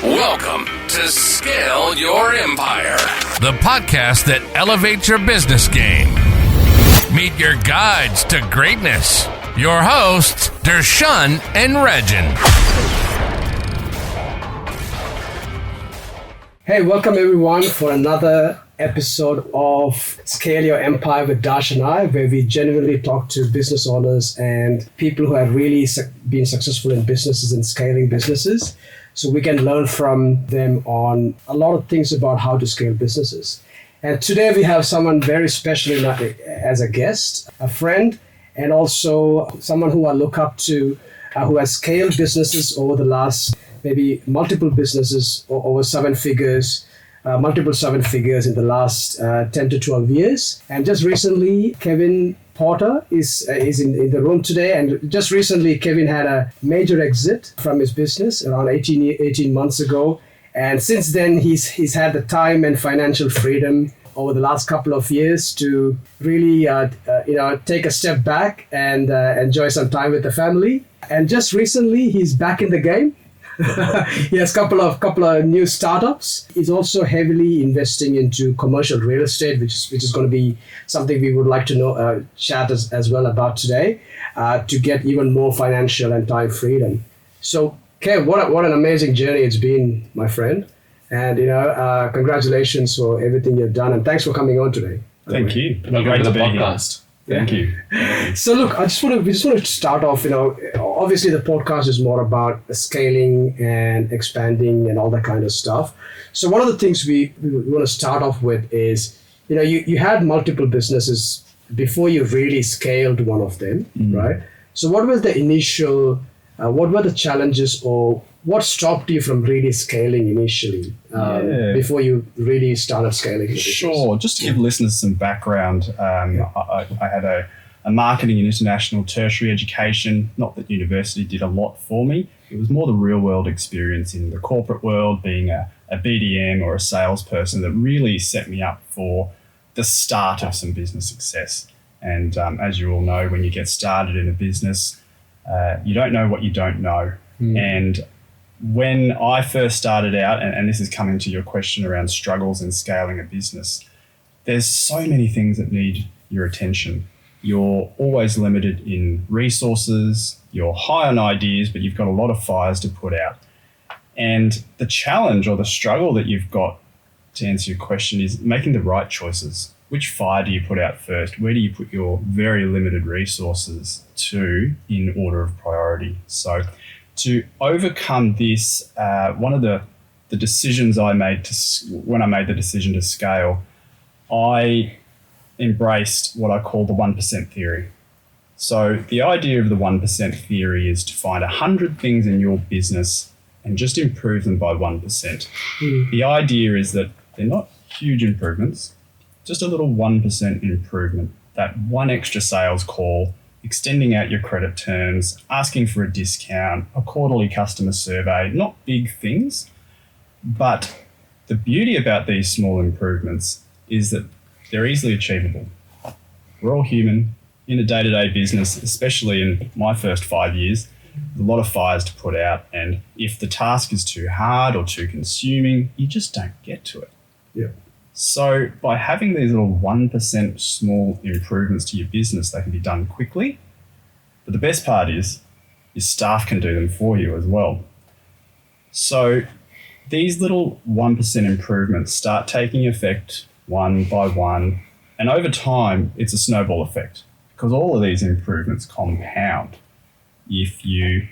Welcome to Scale Your Empire, the podcast that elevates your business game. Meet your guides to greatness. Your hosts, Darshan and Rejin. Hey, welcome everyone for another episode of Scale Your Empire with Darshan and I, where we genuinely talk to business owners and people who have really been successful in businesses and scaling businesses. So we can learn from them on a lot of things about how to scale businesses. And today we have someone very special as a guest, a friend, and also someone who I look up to, who has scaled businesses over the last, maybe multiple businesses over multiple seven figures in the last 10 to 12 years. And just recently, Kevin Porter is in the room today. And just recently, Kevin had a major exit from his business around 18 months ago. And since then, he's had the time and financial freedom over the last couple of years to really take a step back and enjoy some time with the family. And just recently, he's back in the game. He has couple of new startups. He's also heavily investing into commercial real estate, which is going to be something we would like to chat as well about today, to get even more financial and time freedom. So, Kev, what an amazing journey it's been, my friend, and congratulations for everything you've done, and thanks for coming on today. Thank you. Welcome to the podcast. Thank you. So look, we just want to start off, obviously the podcast is more about scaling and expanding and all that kind of stuff. So one of the things we want to start off with is, you had multiple businesses before you really scaled one of them, right? So what was the initial, what were the challenges, or what stopped you from really scaling initially before you really started scaling the business? Sure. Just to give listeners some background, I had a marketing and international tertiary education. Not that university did a lot for me. It was more the real world experience in the corporate world, being a BDM or a salesperson, that really set me up for the start of some business success. And as you all know, when you get started in a business, you don't know what you don't know. And when I first started out, and this is coming to your question around struggles in scaling a business, there's so many things that need your attention. You're always limited in resources, you're high on ideas, but you've got a lot of fires to put out. And the challenge or the struggle that you've got, to answer your question, is making the right choices. Which fire do you put out first? Where do you put your very limited resources to in order of priority? So to overcome this, one of the decisions I made when I made the decision to scale, I embraced what I call the 1% theory. So the idea of the 1% theory is to find 100 things in your business and just improve them by 1%. The idea is that they're not huge improvements, just a little 1% improvement. That one extra sales call, extending out your credit terms, asking for a discount, a quarterly customer survey, not big things. But the beauty about these small improvements is that they're easily achievable. We're all human in a day-to-day business, especially in my first 5 years, a lot of fires to put out. And if the task is too hard or too consuming, you just don't get to it. Yeah. So by having these little 1% small improvements to your business, they can be done quickly. But the best part is your staff can do them for you as well. So these little 1% improvements start taking effect one by one. And over time, it's a snowball effect, because all of these improvements compound. If you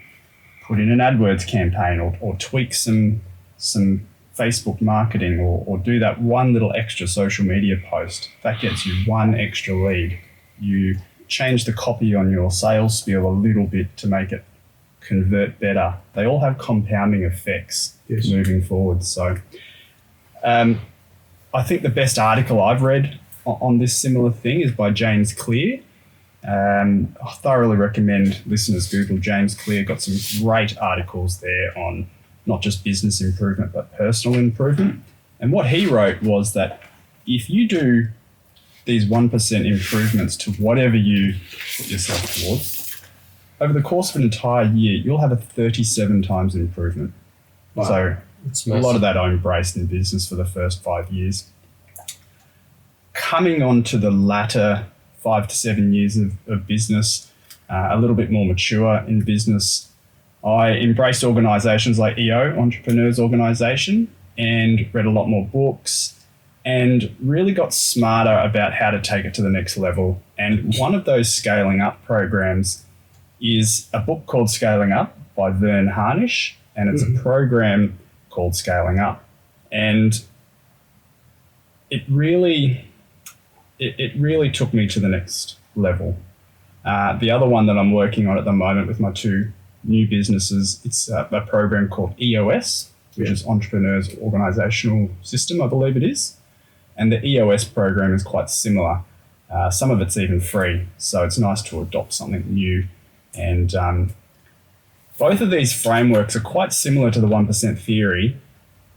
put in an AdWords campaign or tweak some Facebook marketing or do that one little extra social media post, that gets you one extra lead. You change the copy on your sales spiel a little bit to make it convert better. They all have compounding effects moving forward. So I think the best article I've read on this similar thing is by James Clear. I thoroughly recommend listeners Google James Clear. Got some great articles there on not just business improvement, but personal improvement. And what he wrote was that if you do these 1% improvements to whatever you put yourself towards, over the course of an entire year, you'll have a 37 times improvement. Wow. So It's A lot of that I embraced in business for the first 5 years. Coming on to the latter 5 to 7 years of business, a little bit more mature in business, I embraced organisations like EO, Entrepreneurs Organisation, and read a lot more books and really got smarter about how to take it to the next level. And one of those scaling up programs is a book called Scaling Up by Vern Harnish, and it's a program called Scaling Up. And it really took me to the next level. The other one that I'm working on at the moment with my two new businesses, it's a program called EOS, which is Entrepreneurs Organizational System, I believe it is. And the EOS program is quite similar. Some of it's even free, so it's nice to adopt something new. And both of these frameworks are quite similar to the 1% theory,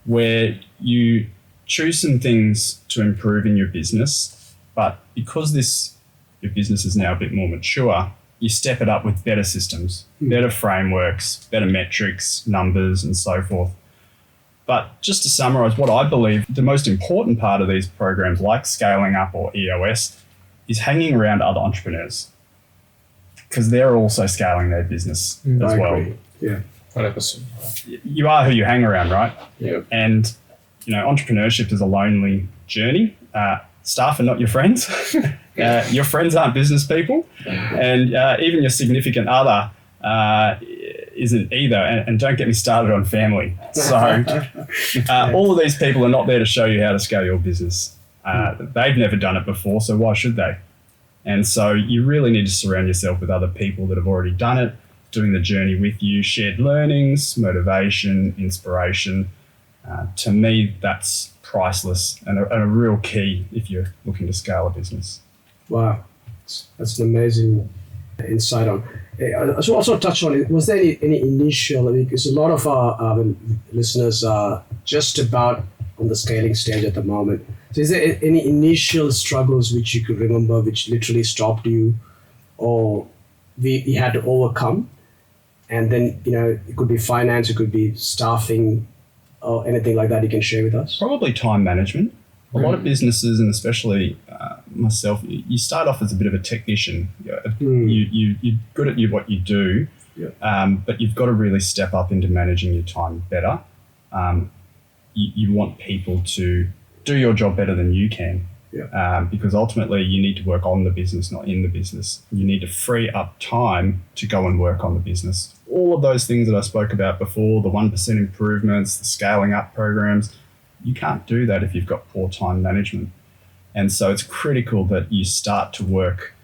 where you choose some things to improve in your business, but because your business is now a bit more mature, you step it up with better systems, better frameworks, better metrics, numbers, and so forth. But just to summarize, what I believe the most important part of these programs like Scaling Up or EOS is hanging around other entrepreneurs, because they're also scaling their business as well. Agree. Yeah. 100%. You are who you hang around, right? Yeah. And, entrepreneurship is a lonely journey. Staff are not your friends. Your friends aren't business people. And even your significant other isn't either. And don't get me started on family. So all of these people are not there to show you how to scale your business. They've never done it before, so why should they? And so you really need to surround yourself with other people that have already done it, doing the journey with you, shared learnings, motivation, inspiration. To me, that's priceless and a real key if you're looking to scale a business. Wow. That's an amazing insight on. I should also touch on it. Was there any initial, because a lot of our listeners are just about on the scaling stage at the moment. So is there any initial struggles which you could remember which literally stopped you or you had to overcome? And then, it could be finance, it could be staffing or anything like that you can share with us? Probably time management. A lot of businesses, and especially myself, you start off as a bit of a technician. You're good at what you do, but you've got to really step up into managing your time better. You want people to do your job better than you can, because ultimately you need to work on the business, not in the business. You need to free up time to go and work on the business. All of those things that I spoke about before, the 1% improvements, the scaling up programs, you can't do that if you've got poor time management. And so it's critical that you start to work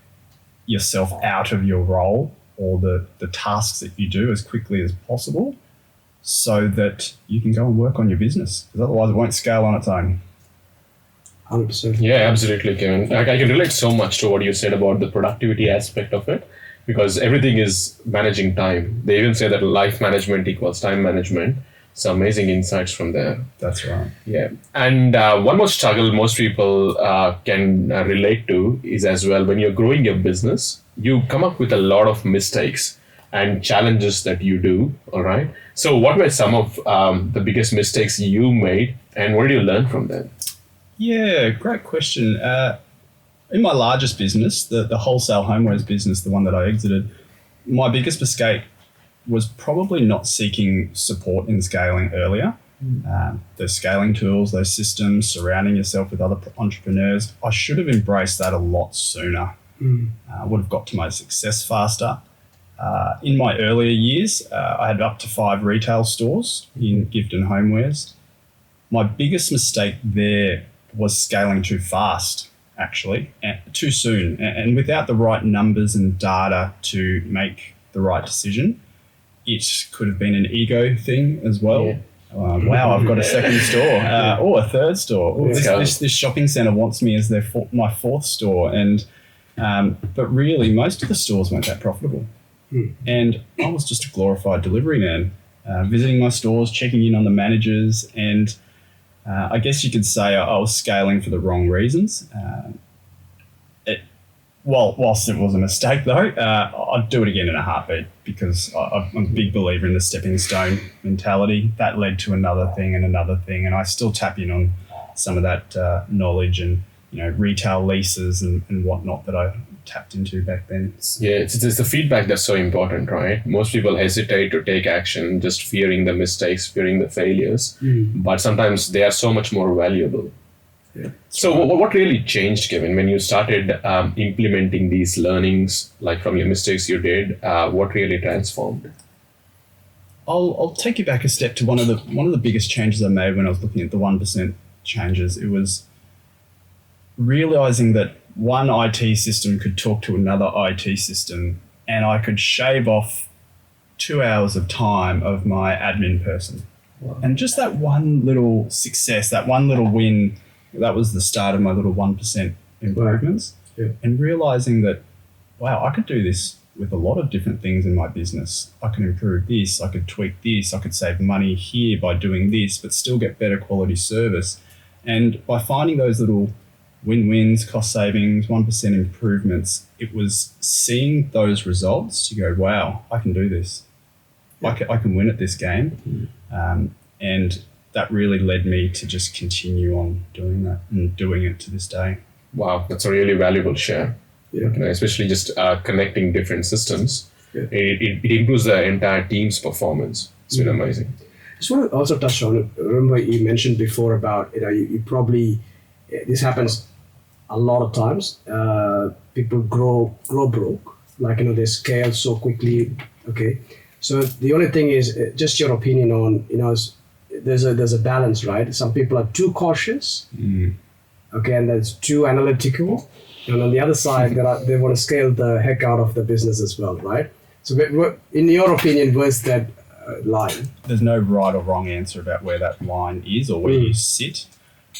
yourself out of your role or the tasks that you do as quickly as possible so that you can go and work on your business, because otherwise it won't scale on its own. 100%. Yeah, absolutely, Kevin. I can relate so much to what you said about the productivity aspect of it, because everything is managing time. They even say that life management equals time management. So amazing insights from there. That's right. Yeah. And one more struggle most people can relate to is as well, when you're growing your business, you come up with a lot of mistakes and challenges that you do. All right. So what were some of the biggest mistakes you made and what did you learn from them? Yeah, great question. In my largest business, the wholesale homewares business, the one that I exited, my biggest mistake was probably not seeking support in scaling earlier. Those scaling tools, those systems, surrounding yourself with other entrepreneurs, I should have embraced that a lot sooner. I would have got to my success faster. In my earlier years, I had up to 5 retail stores in gift and homewares. My biggest mistake there was scaling too fast, actually, and too soon, and without the right numbers and data to make the right decision. It could have been an ego thing as well. Yeah. Wow, I've got a second store or a third store. This shopping centre wants me as my 4th store, and but really most of the stores weren't that profitable. And I was just a glorified delivery man, visiting my stores, checking in on the managers, and I guess you could say I was scaling for the wrong reasons. whilst it was a mistake though, I'd do it again in a heartbeat because I'm a big believer in the stepping stone mentality. That led to another thing, and I still tap in on some of that knowledge and retail leases and whatnot that I tapped into back then. Yeah, it's the feedback that's so important, right? Most people hesitate to take action, just fearing the mistakes, fearing the failures, but sometimes they are so much more valuable. Yeah. So what really changed, Kevin, when you started implementing these learnings, like from your mistakes you did? What really transformed? I'll take you back a step to one of the biggest changes I made when I was looking at the 1% changes. It was realizing that one IT system could talk to another IT system, and I could shave off 2 hours of time of my admin person. Wow. And just that one little success, that one little win, that was the start of my little 1% improvements. Wow. Yeah. And realizing that, wow, I could do this with a lot of different things in my business. I can improve this, I could tweak this, I could save money here by doing this, but still get better quality service. And by finding those little win-wins, cost savings, 1% improvements, it was seeing those results to go, wow, I can do this. Yeah. I can win at this game. And that really led me to just continue on doing that and doing it to this day. Wow, that's a really valuable share. Yeah. Especially just connecting different systems. Yeah. It improves the entire team's performance. It's been amazing. I just want to also touch on it. Remember you mentioned before about, you probably, this happens a lot of times. People grow broke, they scale so quickly. Okay. So the only thing is just your opinion on, there's a balance, right? Some people are too cautious. Okay. And that's too analytical. And on the other side, they want to scale the heck out of the business as well, right? So in your opinion, where's that line? There's no right or wrong answer about where that line is or where you sit.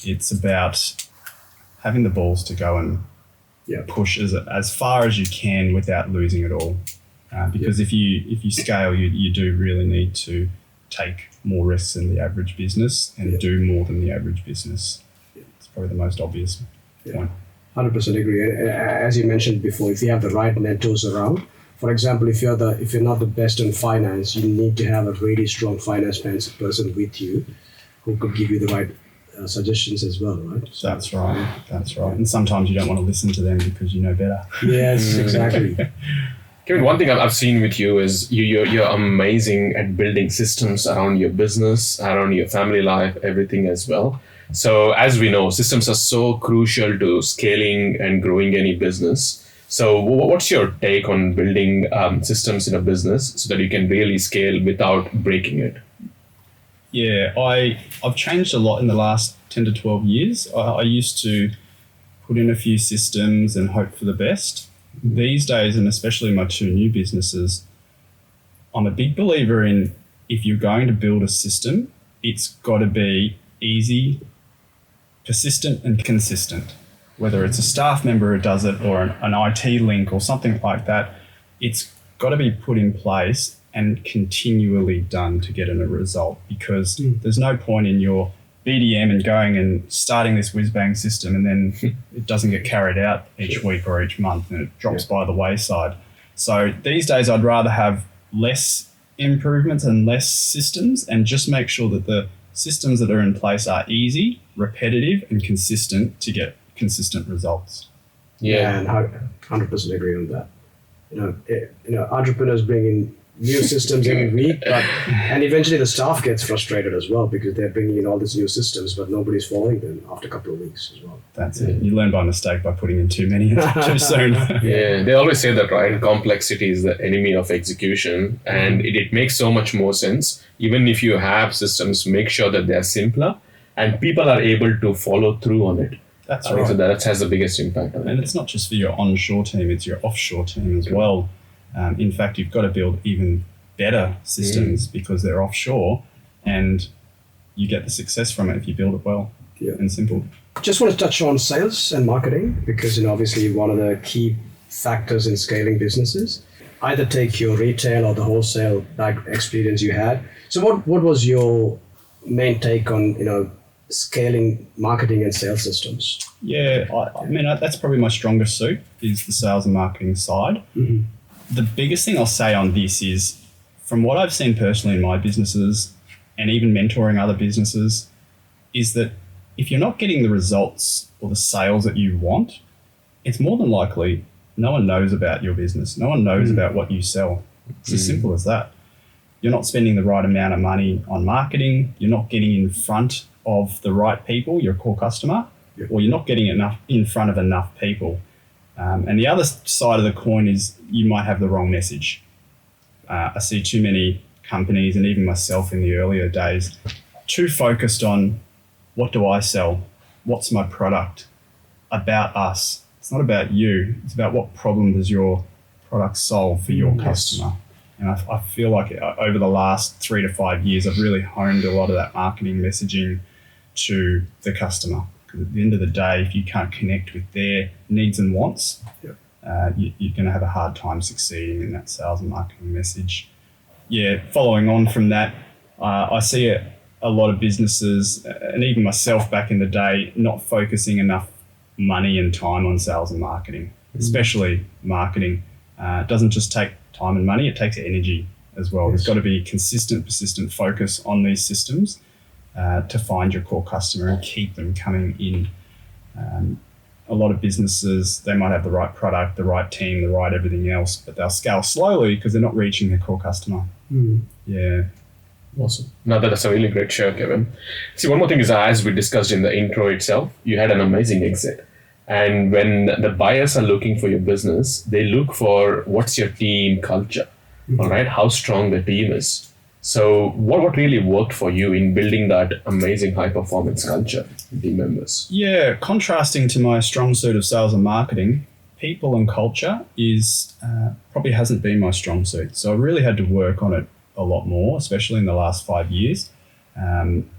It's about having the balls to go and push as far as you can without losing it all. Because if you scale, you do really need to take more risks than the average business and do more than the average business. It's probably the most obvious point. 100% agree. As you mentioned before, if you have the right mentors around, for example, if you're not the best in finance, you need to have a really strong finance person with you who could give you the right suggestions as well, right? So, That's right. And sometimes you don't want to listen to them because you know better. Yes, exactly. Kevin, one thing I've seen with you is you're amazing at building systems around your business, around your family life, everything as well. So as we know, systems are so crucial to scaling and growing any business. So what's your take on building systems in a business so that you can really scale without breaking it? Yeah, I've changed a lot in the last 10 to 12 years. I used to put in a few systems and hope for the best. These days, and especially my two new businesses, I'm a big believer in if you're going to build a system, it's got to be easy, persistent and consistent. Whether it's a staff member who does it or an IT link or something like that, it's got to be put in place and continually done to get a result, because there's no point in your BDM and going and starting this whiz-bang system and then it doesn't get carried out each week or each month and it drops by the wayside. So these days I'd rather have less improvements and less systems and just make sure that the systems that are in place are easy, repetitive and consistent to get consistent results. Yeah, and 100% agree on that. Entrepreneurs bring in new systems every week, and eventually the staff gets frustrated as well because they're bringing in all these new systems, but nobody's following them after a couple of weeks as well. That's it. You learn by mistake by putting in too many too soon. Yeah, they always say that, right? Complexity is the enemy of execution, and it makes so much more sense. Even if you have systems, make sure that they're simpler and people are able to follow through on it. That's right. So that has the biggest impact on it. And it's not just for your onshore team, it's your offshore team as well. In fact, you've got to build even better systems because they're offshore and you get the success from it if you build it well and simple. Just want to touch on sales and marketing because, obviously one of the key factors in scaling businesses. Either take your retail or the wholesale experience you had. So what was your main take on, scaling marketing and sales systems? Yeah, I mean, that's probably my strongest suit is the sales and marketing side. Mm-hmm. The biggest thing I'll say on this is, from what I've seen personally in my businesses and even mentoring other businesses, is that if you're not getting the results or the sales that you want, it's more than likely no one knows about your business. No one knows about what you sell. It's as simple as that. You're not spending the right amount of money on marketing. You're not getting in front of the right people, your core customer, or you're not getting enough in front of enough people. And the other side of the coin is you might have the wrong message. I see too many companies, and even myself in the earlier days, too focused on what do I sell? What's my product? About us. It's not about you. It's about what problem does your product solve for your customer. And I feel like over the last 3 to 5 years, I've really honed a lot of that marketing messaging to the customer. Because at the end of the day, if you can't connect with their needs and wants, you're going to have a hard time succeeding in that sales and marketing message. Yeah, following on from that, I see a lot of businesses, and even myself back in the day, not focusing enough money and time on sales and marketing, especially marketing. It doesn't just take time and money, it takes energy as well. There's got to be consistent, persistent focus on these systems to find your core customer and keep them coming in. A lot of businesses, they might have the right product, the right team, the right everything else, but they'll scale slowly because they're not reaching their core customer. Yeah. Awesome. Now that's a really great share, Kevin. See, one more thing is, as we discussed in the intro itself, you had an amazing exit. And when the buyers are looking for your business, they look for what's your team culture, all right? How strong the team is. So what really worked for you in building that amazing high performance culture in team members? Yeah, contrasting to my strong suit of sales and marketing, people and culture is probably hasn't been my strong suit. So I really had to work on it a lot more, especially in the last 5 years. And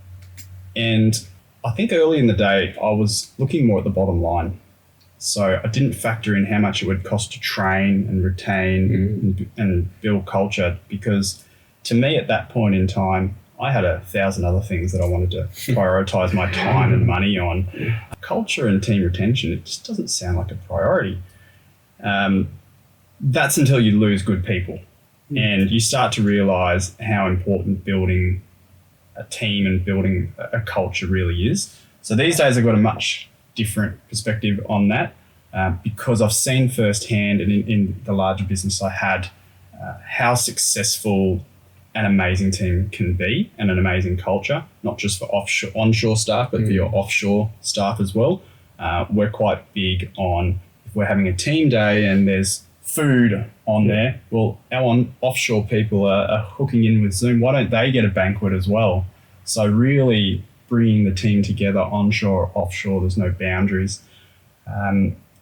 I think early in the day, I was looking more at the bottom line. So I didn't factor in how much it would cost to train and retain and build culture, because to me at that point in time, I had 1,000 other things that I wanted to prioritize my time and money on. Culture and team retention, it just doesn't sound like a priority. That's until you lose good people and you start to realize how important building a team and building a culture really is. So these days I've got a much different perspective on that because I've seen firsthand and in the larger business I had how successful an amazing team can be and an amazing culture, not just for onshore staff, but for your offshore staff as well. We're quite big on, if we're having a team day and there's food on there, well, our offshore people are hooking in with Zoom. Why don't they get a banquet as well? So really bringing the team together onshore, offshore, there's no boundaries.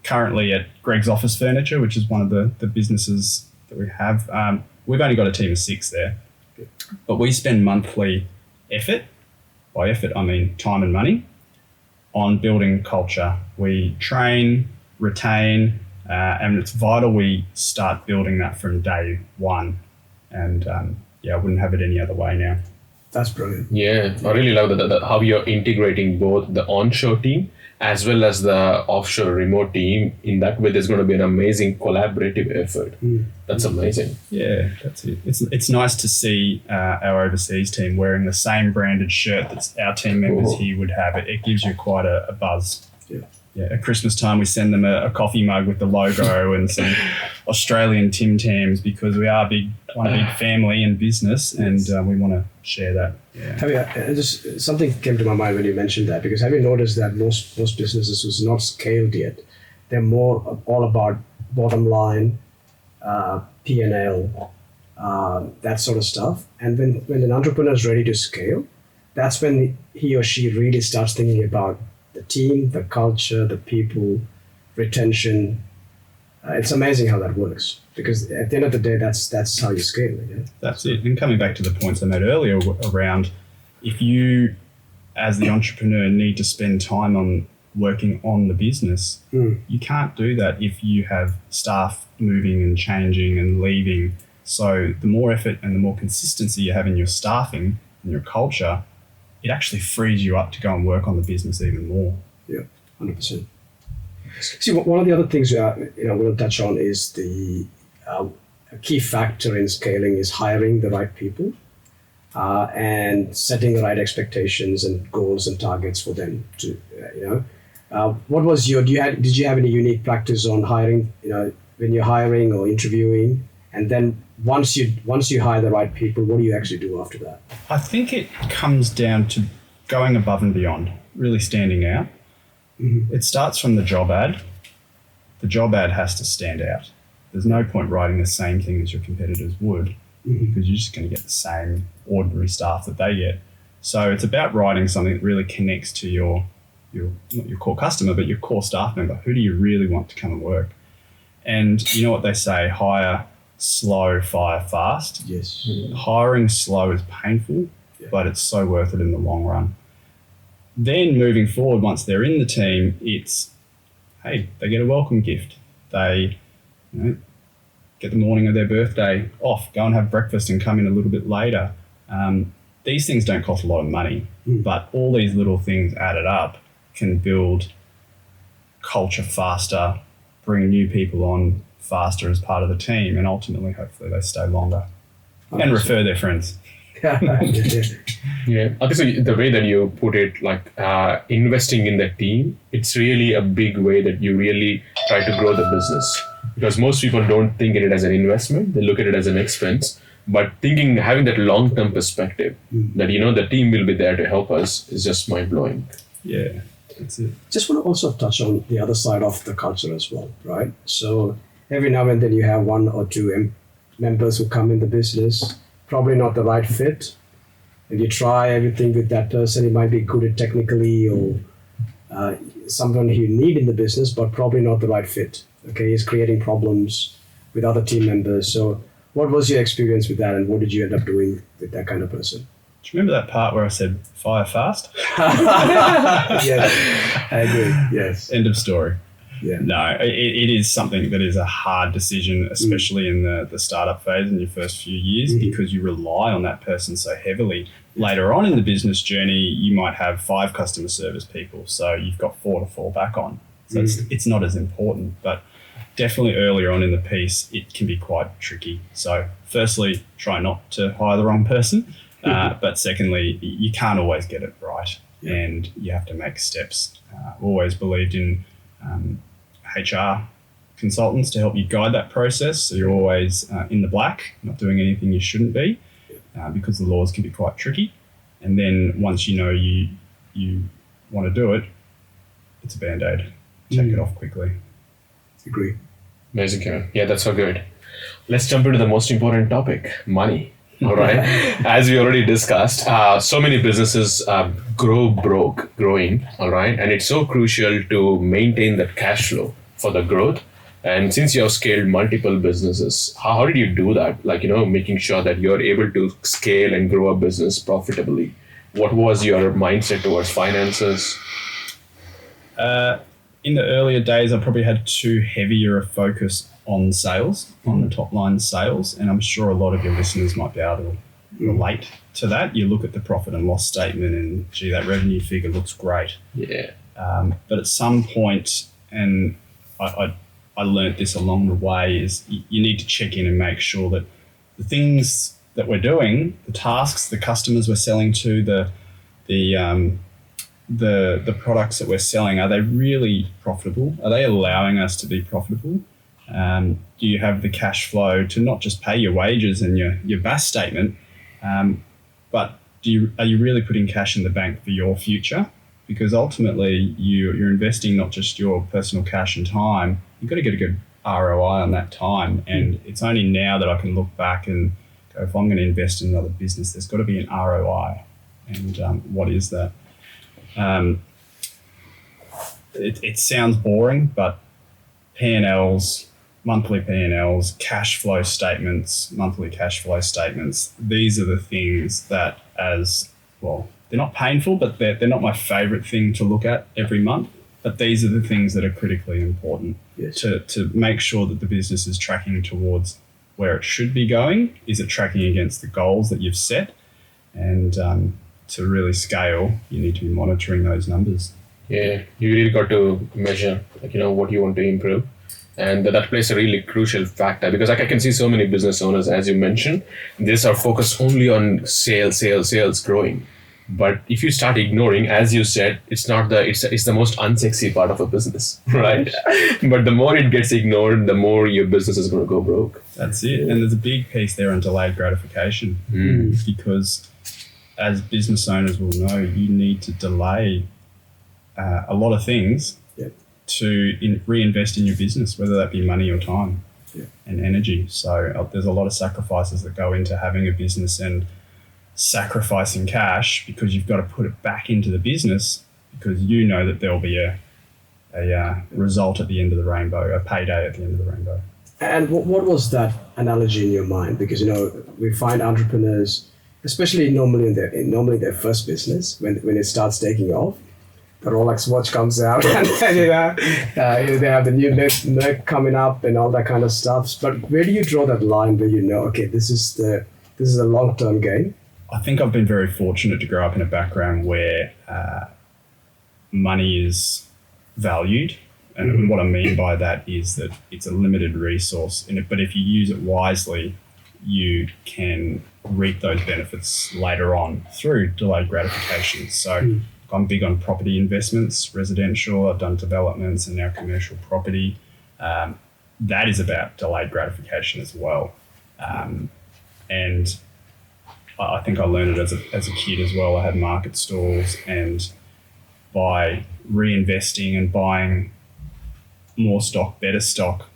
Currently at Greg's Office Furniture, which is one of the businesses that we have, we've only got a team of 6 there. But we spend monthly effort, by effort I mean time and money, on building culture. We train, retain, and it's vital we start building that from day one. And I wouldn't have it any other way now. That's brilliant. Yeah, I really love that how you're integrating both the onshore team as well as the offshore remote team. In that way, there's going to be an amazing collaborative effort. That's amazing. Yeah, that's it. It's nice to see our overseas team wearing the same branded shirt that our team members here would have. It gives you quite a buzz. Yeah, at Christmas time, we send them a coffee mug with the logo and some Australian Tim Tams because we are one big family and business, and we want to share that. Yeah. Just something came to my mind when you mentioned that, because have you noticed that most businesses who's not scaled yet, they're more all about bottom line, P&L, that sort of stuff. And when an entrepreneur is ready to scale, that's when he or she really starts thinking about the team, the culture, the people, retention. It's amazing how that works, because at the end of the day, that's how you scale. Yeah? That's it. And coming back to the points I made earlier around, if you, as the entrepreneur, need to spend time on working on the business, you can't do that if you have staff moving and changing and leaving. So the more effort and the more consistency you have in your staffing and your culture, it actually frees you up to go and work on the business even more. Yeah. 100%. See, one of the other things we'll touch on is a key factor in scaling is hiring the right people and setting the right expectations and goals and targets for them to, what was did you have any unique practice on hiring, when you're hiring or interviewing? And then once you hire the right people, what do you actually do after that? I think it comes down to going above and beyond, really standing out. Mm-hmm. It starts from the job ad. The job ad has to stand out. There's no point writing the same thing as your competitors would, because you're just going to get the same ordinary staff that they get. So it's about writing something that really connects to your not your core customer, but your core staff member. Who do you really want to come and work? And you know what they say, hire slow, fire fast. Yes. Hiring slow is painful, but it's so worth it in the long run. Then moving forward, once they're in the team, it's, hey, they get a welcome gift. They get the morning of their birthday off, go and have breakfast and come in a little bit later. These things don't cost a lot of money, but all these little things added up can build culture faster, bring new people on faster as part of the team, and ultimately, hopefully, they stay longer and refer their friends. Yeah. Okay, so the way that you put it, like investing in the team, it's really a big way that you really try to grow the business. Because most people don't think of it as an investment, they look at it as an expense. But having that long-term perspective that, the team will be there to help us is just mind-blowing. Yeah, that's it. Just want to also touch on the other side of the culture as well, right? So every now and then you have one or two members who come in the business, probably not the right fit. And you try everything with that person. He might be good at technically or someone you need in the business, but probably not the right fit. Okay, he's creating problems with other team members. So what was your experience with that, and what did you end up doing with that kind of person? Do you remember that part where I said fire fast? Yes, I agree. Yes. End of story. Yeah. No, it is something that is a hard decision, especially in the startup phase in your first few years, because you rely on that person so heavily. Later on in the business journey, you might have 5 customer service people, so you've got 4 to fall back on. So it's not as important, but definitely earlier on in the piece, it can be quite tricky. So firstly, try not to hire the wrong person, but secondly, you can't always get it right, and you have to make steps. I've always believed in HR consultants to help you guide that process, so you're always in the black, not doing anything you shouldn't be, because the laws can be quite tricky. And then once you know you want to do it, it's a Band-Aid. Check it off quickly. Agree. Amazing, Kevin. Yeah, that's so good. Let's jump into the most important topic, money. All right. As we already discussed, so many businesses growing. All right. And it's so crucial to maintain that cash flow for the growth. And since you have scaled multiple businesses, how did you do that? Like, making sure that you're able to scale and grow a business profitably. What was your mindset towards finances? In the earlier days, I probably had too heavier a focus on sales, on the top line sales. And I'm sure a lot of your listeners might be able to relate to that. You look at the profit and loss statement and, gee, that revenue figure looks great. Yeah. But at some point, and I learnt this along the way, is you need to check in and make sure that the things that we're doing, the tasks, the customers we're selling to, the products that we're selling, are they really profitable? Are they allowing us to be profitable? Do you have the cash flow to not just pay your wages and your BAS statement, but are you really putting cash in the bank for your future? Because ultimately you're investing not just your personal cash and time. You've got to get a good ROI on that time. And it's only now that I can look back and go, if I'm going to invest in another business, there's got to be an ROI. And what is that? It sounds boring, but P&Ls, monthly P&Ls, cash flow statements, monthly cash flow statements, these are the things that, they're not painful, but they're not my favorite thing to look at every month. But these are the things that are critically important to make sure that the business is tracking towards where it should be going. Is it tracking against the goals that you've set? And to really scale, you need to be monitoring those numbers. Yeah, you really got to measure, what you want to improve. And that plays a really crucial factor because I can see so many business owners, as you mentioned, they are focused only on sales, growing. But if you start ignoring, as you said, it's the most unsexy part of a business, right? But the more it gets ignored, the more your business is going to go broke. That's it. And there's a big piece there on delayed gratification because as business owners will know, you need to delay a lot of things to reinvest in your business, whether that be money or time and energy. So there's a lot of sacrifices that go into having a business and sacrificing cash because you've got to put it back into the business because you know that there'll be a result at the end of the rainbow, a payday at the end of the rainbow. And what was that analogy in your mind? Because we find entrepreneurs, especially normally in their first business, when it starts taking off, the Rolex watch comes out, and they have the new neck coming up and all that kind of stuff. But where do you draw that line where okay, this is a long-term game? I think I've been very fortunate to grow up in a background where money is valued. And what I mean by that is that it's a limited resource in it, but if you use it wisely, you can reap those benefits later on through delayed gratification. So I'm big on property investments, residential, I've done developments and now commercial property. That is about delayed gratification as well. And I think I learned it as a kid as well. I had market stalls, and by reinvesting and buying more stock, better stock,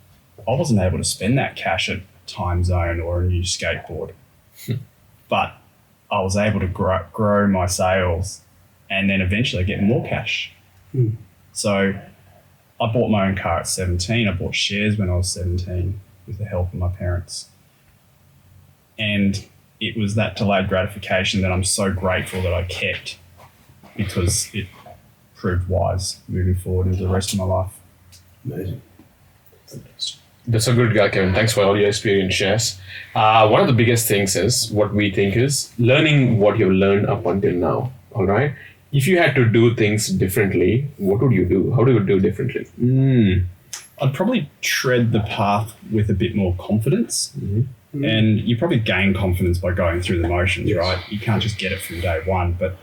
I wasn't able to spend that cash at Time Zone or a new skateboard. But I was able to grow my sales and then eventually get more cash. So I bought my own car at 17. I bought shares when I was 17 with the help of my parents. And it was that delayed gratification that I'm so grateful that I kept because it proved wise moving forward into the rest of my life. Amazing. That's a good guy, Kevin. Thanks for all your experience shares. One of the biggest things is what we think is learning what you've learned up until now. All right. If you had to do things differently, what would you do? How do you do differently? I'd probably tread the path with a bit more confidence. And you probably gain confidence by going through the motions, right? You can't just get it from day one. But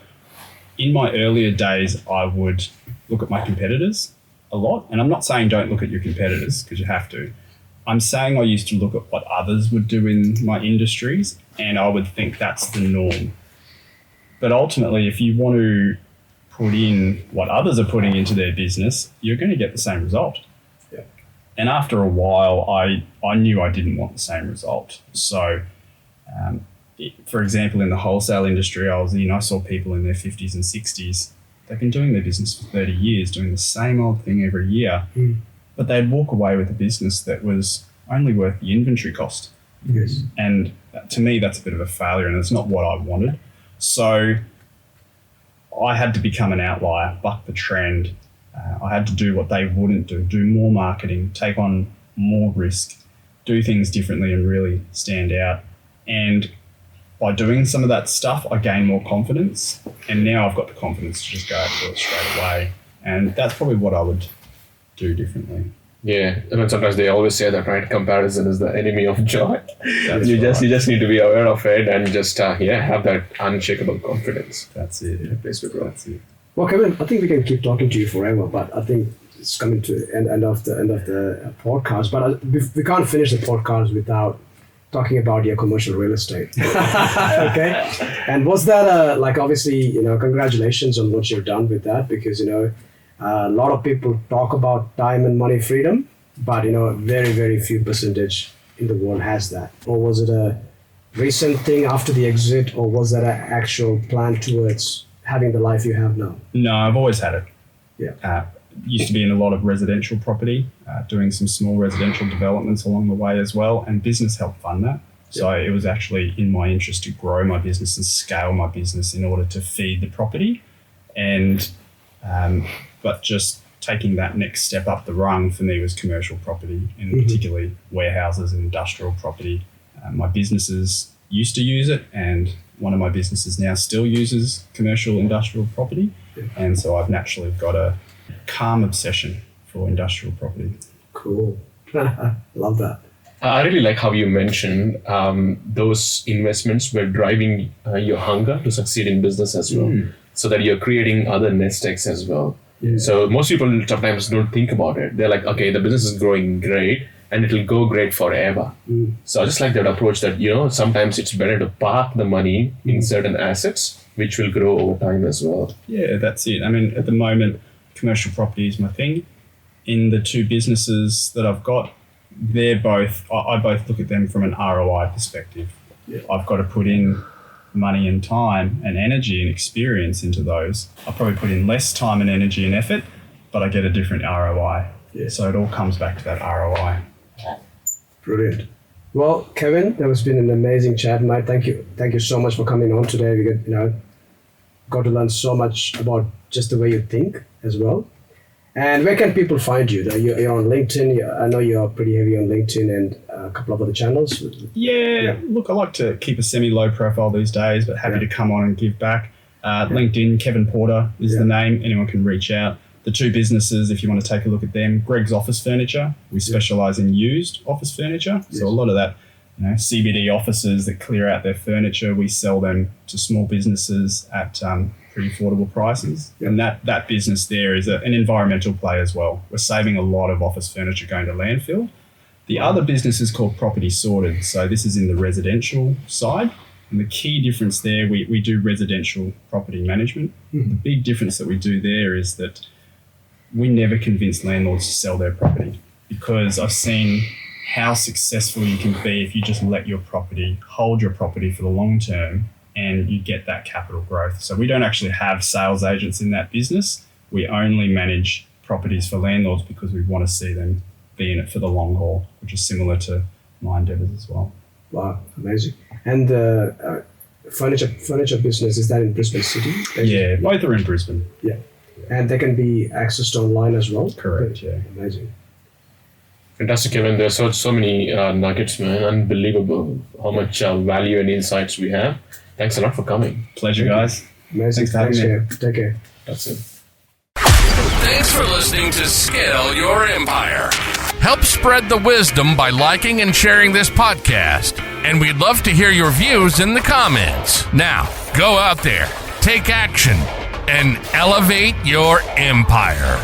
in my earlier days, I would look at my competitors a lot. And I'm not saying don't look at your competitors because you have to. I'm saying I used to look at what others would do in my industries and I would think that's the norm. But ultimately, if you want to put in what others are putting into their business, you're going to get the same result. And after a while, I knew I didn't want the same result. So, for example, in the wholesale industry I was in, I saw people in their 50s and 60s. They've been doing their business for 30 years, doing the same old thing every year. But they'd walk away with a business that was only worth the inventory cost. And to me, that's a bit of a failure, and it's not what I wanted. So I had to become an outlier, buck the trend. I had to do what they wouldn't do more marketing, take on more risk, do things differently and really stand out. And by doing some of that stuff, I gained more confidence. And now I've got the confidence to just go out and do it straight away. And that's probably what I would do differently. Yeah, I mean, sometimes they always say that, right? Comparison is the enemy of joy. You just need to be aware of it and just have that unshakable confidence. That's it. Yeah, place to grow. That's it. Well, Kevin, I think we can keep talking to you forever, but I think it's coming to the end of the podcast. But we can't finish the podcast without talking about your commercial real estate. Okay, and was that obviously congratulations on what you've done with that, because a lot of people talk about time and money freedom, but very, very few percentage in the world has that. Or was it a recent thing after the exit, or was that an actual plan towards having the life you have now? No, I've always had it. Yeah. Used to be in a lot of residential property, doing some small residential developments along the way as well, and business helped fund that. So it was actually in my interest to grow my business and scale my business in order to feed the property. And but just taking that next step up the rung for me was commercial property, and particularly warehouses and industrial property. My businesses used to use it, and one of my businesses now still uses commercial industrial property. And so I've naturally got a calm obsession for industrial property. Cool. Love that. I really like how you mentioned those investments were driving your hunger to succeed in business as well, so that you're creating other nest eggs as well. Yeah. So most people sometimes don't think about it. They're like, okay, the business is growing great and it'll go great forever. So I just like that approach that, sometimes it's better to park the money in certain assets, which will grow over time as well. Yeah, that's it. I mean, at the moment, commercial property is my thing. In the two businesses that I've got, I both look at them from an ROI perspective. Yeah. I've got to put in money and time and energy and experience into those. I'll probably put in less time and energy and effort, but I get a different ROI. Yeah. So it all comes back to that ROI. Brilliant. Well, Kevin, that has been an amazing chat, mate. Thank you so much for coming on today. We got to learn so much about just the way you think as well. And where can people find you? You're on LinkedIn. I know you're pretty heavy on LinkedIn and a couple of other channels. Yeah, look, I like to keep a semi-low profile these days, but happy to come on and give back. LinkedIn, Kevin Porter is the name. Anyone can reach out. The two businesses, if you want to take a look at them, Greg's Office Furniture. We specialise in used office furniture. Yes. So a lot of that, CBD offices that clear out their furniture, we sell them to small businesses at pretty affordable prices. Yep. And that business there is an environmental play as well. We're saving a lot of office furniture going to landfill. The other business is called Property Sorted. So this is in the residential side. And the key difference there, we do residential property management. The big difference that we do there is that we never convince landlords to sell their property, because I've seen how successful you can be if you just let your property, hold your property for the long term, and you get that capital growth. So we don't actually have sales agents in that business. We only manage properties for landlords because we want to see them be in it for the long haul, which is similar to my endeavours as well. Wow, amazing. And the furniture business, is that in Brisbane City? Yeah, both are in Brisbane. Yeah. And they can be accessed online as well? Correct, yeah. Amazing. Fantastic, Kevin. There's so many nuggets, man. Unbelievable how much value and insights we have. Thanks a lot for coming. Pleasure, guys. Amazing. Thanks, Take care. That's it. Thanks for listening to Scale Your Empire. Help spread the wisdom by liking and sharing this podcast. And we'd love to hear your views in the comments. Now, go out there, take action, and elevate your empire.